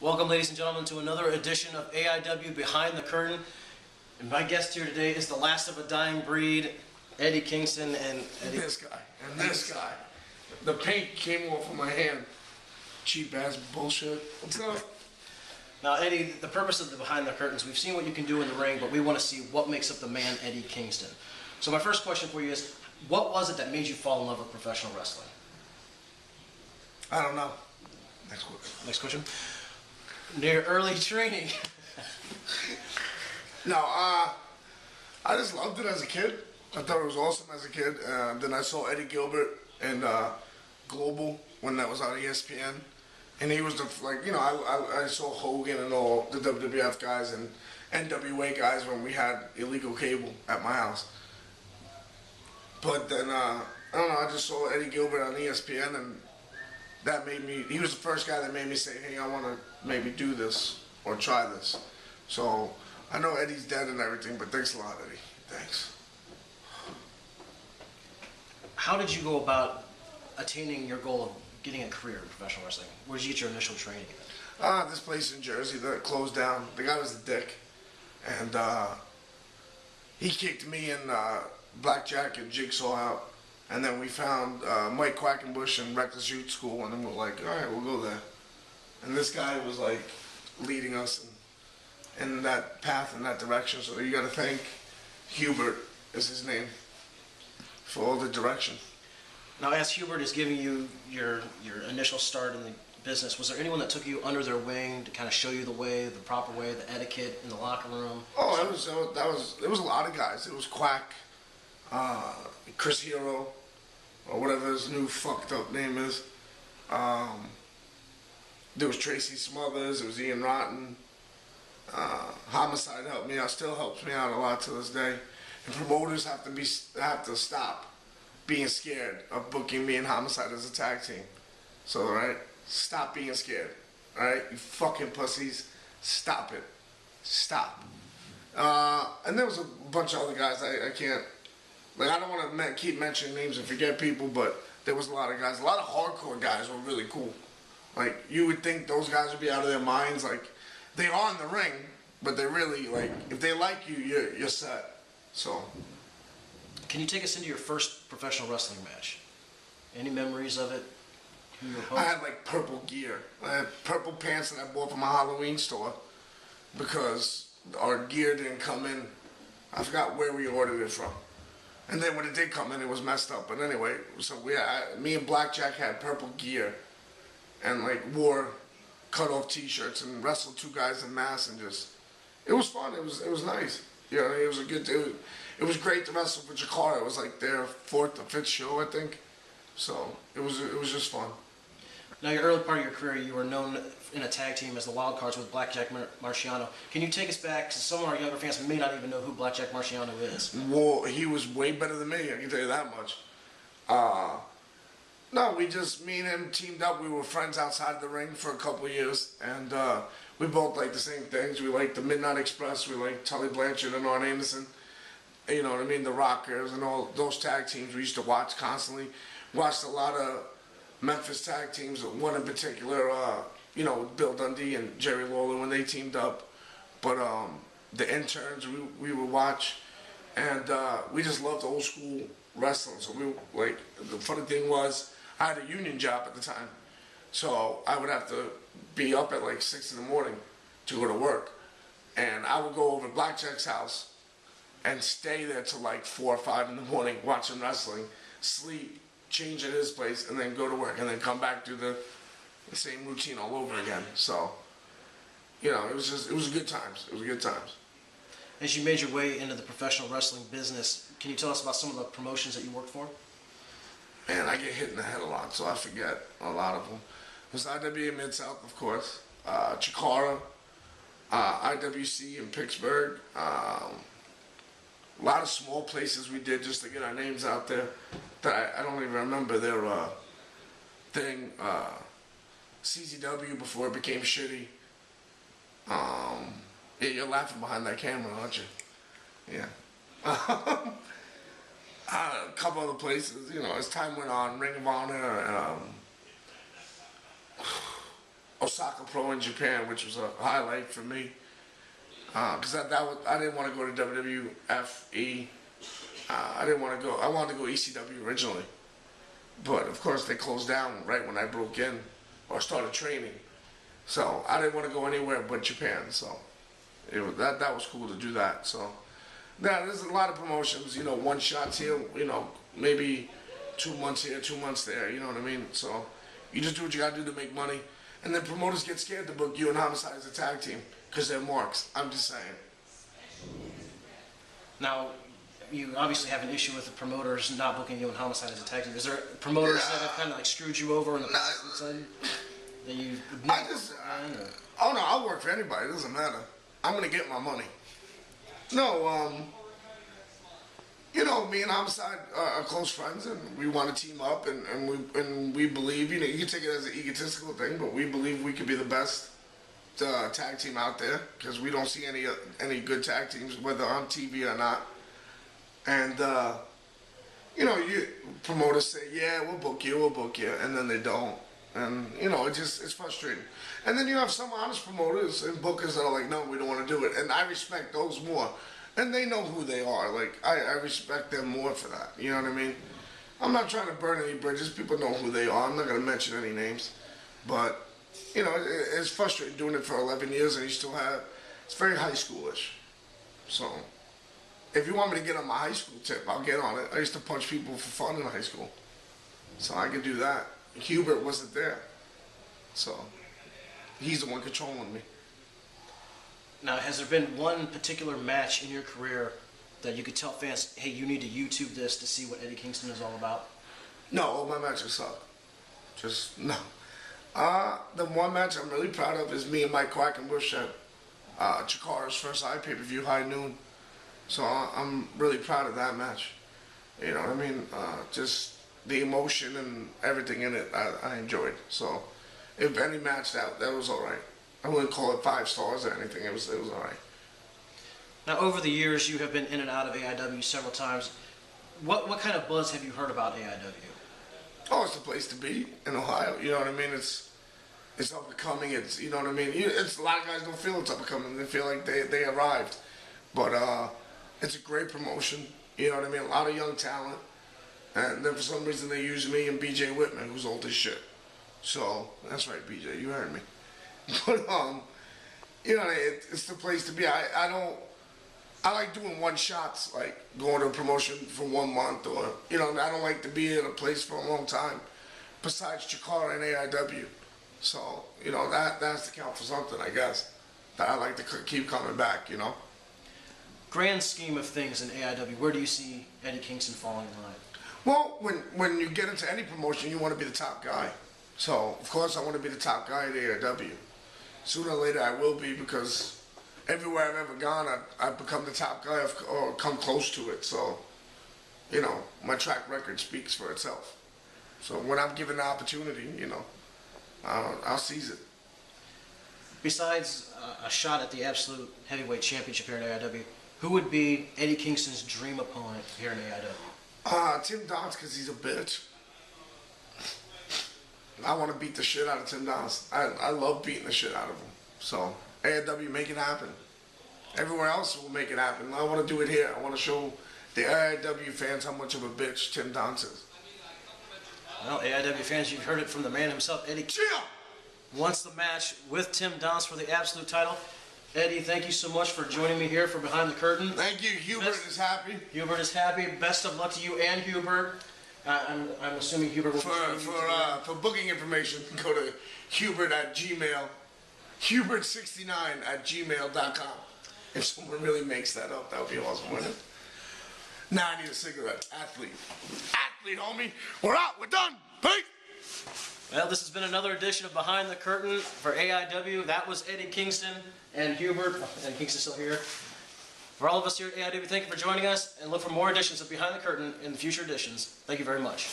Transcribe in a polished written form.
Welcome, ladies and gentlemen, to another edition of AIW Behind the Curtain. And my guest here today is the last of a dying breed, Eddie Kingston. And This guy. The paint came off of my hand. Cheap ass bullshit. What's up? Now, Eddie, the purpose of the Behind the Curtains, we've seen what you can do in the ring, but we want to see what makes up the man, Eddie Kingston. So my first question for you is, what was it that made you fall in love with professional wrestling? I don't know. Next question. Near early training. No, I just loved it as a kid. I thought it was awesome as a kid. Then I saw Eddie Gilbert in Global when that was on ESPN. And he was I saw Hogan and all the WWF guys and NWA guys when we had illegal cable at my house. But then, I don't know, I just saw Eddie Gilbert on ESPN and that made me, he was the first guy that made me say, hey, I want to maybe do this or try this. So, I know Eddie's dead and everything, but thanks a lot, Eddie. Thanks. How did you go about attaining your goal of getting a career in professional wrestling? Where did you get your initial training at? This place in Jersey that closed down. The guy was a dick. And he kicked me and Blackjack and Jigsaw out. And then we found Mike Quackenbush and Reckless Youth School, and then we're like, all right, we'll go there. And this guy was like leading us in that path, in that direction. So you got to thank Hubert, is his name, for all the direction. Now, as Hubert is giving you your initial start in the business, was there anyone that took you under their wing to kind of show you the way, the proper way, the etiquette in the locker room? Oh, there was a lot of guys. It was Quack, Chris Hero, or whatever his new fucked up name is. There was Tracy Smothers, there was Ian Rotten. Homicide helped me out, still helps me out a lot to this day. And promoters have to stop being scared of booking me and Homicide as a tag team. So, right, stop being scared. Alright, you fucking pussies, stop it. Stop. And there was a bunch of other guys I can't. Like, I don't want to keep mentioning names and forget people, but there was a lot of guys. A lot of hardcore guys were really cool. Like, you would think those guys would be out of their minds. Like, they are in the ring, but they're really, like, if they like you, you're set. So. Can you take us into your first professional wrestling match? Any memories of it? I had, like, purple gear. I had purple pants that I bought from a Halloween store because our gear didn't come in. I forgot where we ordered it from. And then when it did come in, it was messed up. But anyway, so me and Blackjack had purple gear and like wore cut-off T-shirts and wrestled two guys in masks and just, it was fun. It was nice. You know, it was great to wrestle with Jakara. It was like their fourth or fifth show, I think. So it was just fun. Now, your early part of your career, you were known in a tag team as the Wild Cards with Blackjack Marciano. Can you take us back, because some of our younger fans may not even know who Blackjack Marciano is? Well, he was way better than me, I can tell you that much. No, me and him teamed up. We were friends outside the ring for a couple of years, and we both liked the same things. We liked the Midnight Express, we liked Tully Blanchard and Arn Anderson. You know what I mean, the Rockers and all those tag teams we used to watch constantly. Watched a lot of Memphis tag teams, one in particular, Bill Dundee and Jerry Lawler when they teamed up. But the interns we would watch, and we just loved old school wrestling. So the funny thing was, I had a union job at the time, so I would have to be up at like 6 in the morning to go to work, and I would go over to Blackjack's house and stay there till like 4 or 5 in the morning watching wrestling, sleep, change at his place, and then go to work, and then come back, do the same routine all over again. So, it was good times. It was good times. As you made your way into the professional wrestling business, can you tell us about some of the promotions that you worked for? Man, I get hit in the head a lot, so I forget a lot of them. It was IWA Mid-South, of course, Chikara, IWC in Pittsburgh, a lot of small places we did just to get our names out there that I don't even remember their thing. CZW before it became shitty. Yeah, you're laughing behind that camera, aren't you? Yeah. A couple other places, as time went on, Ring of Honor, Osaka Pro in Japan, which was a highlight for me. Because I didn't want to go to WWFE. I didn't want to go. I wanted to go ECW originally, but of course they closed down right when I broke in or started training. So I didn't want to go anywhere but Japan. So that was cool to do that. So yeah, there's a lot of promotions. You know, one shots here. You know, maybe 2 months here, 2 months there. You know what I mean? So you just do what you gotta do to make money, and then promoters get scared to book you and Homicide as a tag team because they're marks. I'm just saying. Now, you obviously have an issue with the promoters not booking you and Homicide as a tag team. Is there promoters that have kind of like screwed you over in the past that you? Oh no, I'll work for anybody. It doesn't matter. I'm gonna get my money. No, you know, me and Homicide are close friends, and we want to team up, and we believe. You know, you can take it as an egotistical thing, but we believe we could be the best tag team out there because we don't see any good tag teams, whether on TV or not. And you know, promoters say, "Yeah, we'll book you," and then they don't. And you know, it's frustrating. And then you have some honest promoters and bookers that are like, "No, we don't want to do it," and I respect those more. And they know who they are. Like I respect them more for that. You know what I mean? I'm not trying to burn any bridges. People know who they are. I'm not gonna mention any names, but you know, it's frustrating doing it for 11 years and you still have. It's very high schoolish. So. If you want me to get on my high school tip, I'll get on it. I used to punch people for fun in high school. So I could do that. Hubert wasn't there. So he's the one controlling me. Now, has there been one particular match in your career that you could tell fans, hey, you need to YouTube this to see what Eddie Kingston is all about? No, all my matches suck. Just, no. The one match I'm really proud of is me and Mike Quackenbush at Chikara's first pay-per-view, High Noon. So I'm really proud of that match. You know what I mean? Just the emotion and everything in it, I enjoyed. So if any match that was all right. I wouldn't call it 5 stars or anything. It was all right. Now, over the years, you have been in and out of AIW several times. What kind of buzz have you heard about AIW? Oh, it's the place to be in Ohio. You know what I mean? It's up and coming. It's, you know what I mean? It's a lot of guys don't feel it's up and coming. They feel like they arrived. But it's a great promotion. You know what I mean? A lot of young talent. And then for some reason they use me and BJ Whitman, who's old as shit. So that's right, BJ. You heard me. But you know, it's the place to be. I like doing one shots, like going to a promotion for 1 month, or you know, I don't like to be in a place for a long time. Besides Chikara and AIW, so you know that's to count for something, I guess. That I like to keep coming back, you know. Grand scheme of things in AIW, where do you see Eddie Kingston falling in line? Well, when you get into any promotion, you want to be the top guy. So of course I want to be the top guy at AIW. Sooner or later I will be, because everywhere I've ever gone, I've become the top guy or come close to it. So, you know, my track record speaks for itself. So when I'm given the opportunity, you know, I'll seize it. Besides a shot at the absolute heavyweight championship here in AIW, who would be Eddie Kingston's dream opponent here in AIW? Tim Donst, because he's a bitch. I want to beat the shit out of Tim Donst. I love beating the shit out of him. So, AIW, make it happen. Everywhere else will make it happen. I want to do it here. I want to show the AIW fans how much of a bitch Tim Donst is. Well, AIW fans, you've heard it from the man himself, Eddie Kingston. Wants the match with Tim Donst for the absolute title. Eddie, thank you so much for joining me here for Behind the Curtain. Thank you. Hubert is happy. Hubert is happy. Best of luck to you and Hubert. I'm assuming Hubert will for booking information, go to Hubert at Gmail, Hubert69@gmail.com. If someone really makes that up, that would be awesome, wouldn't it? Now I need a cigarette. Athlete, homie. We're out. We're done. Peace. Well, this has been another edition of Behind the Curtain for AIW. That was Eddie Kingston and Hubert. Eddie Kingston's still here. For all of us here at AIW, thank you for joining us, and look for more editions of Behind the Curtain in the future editions. Thank you very much.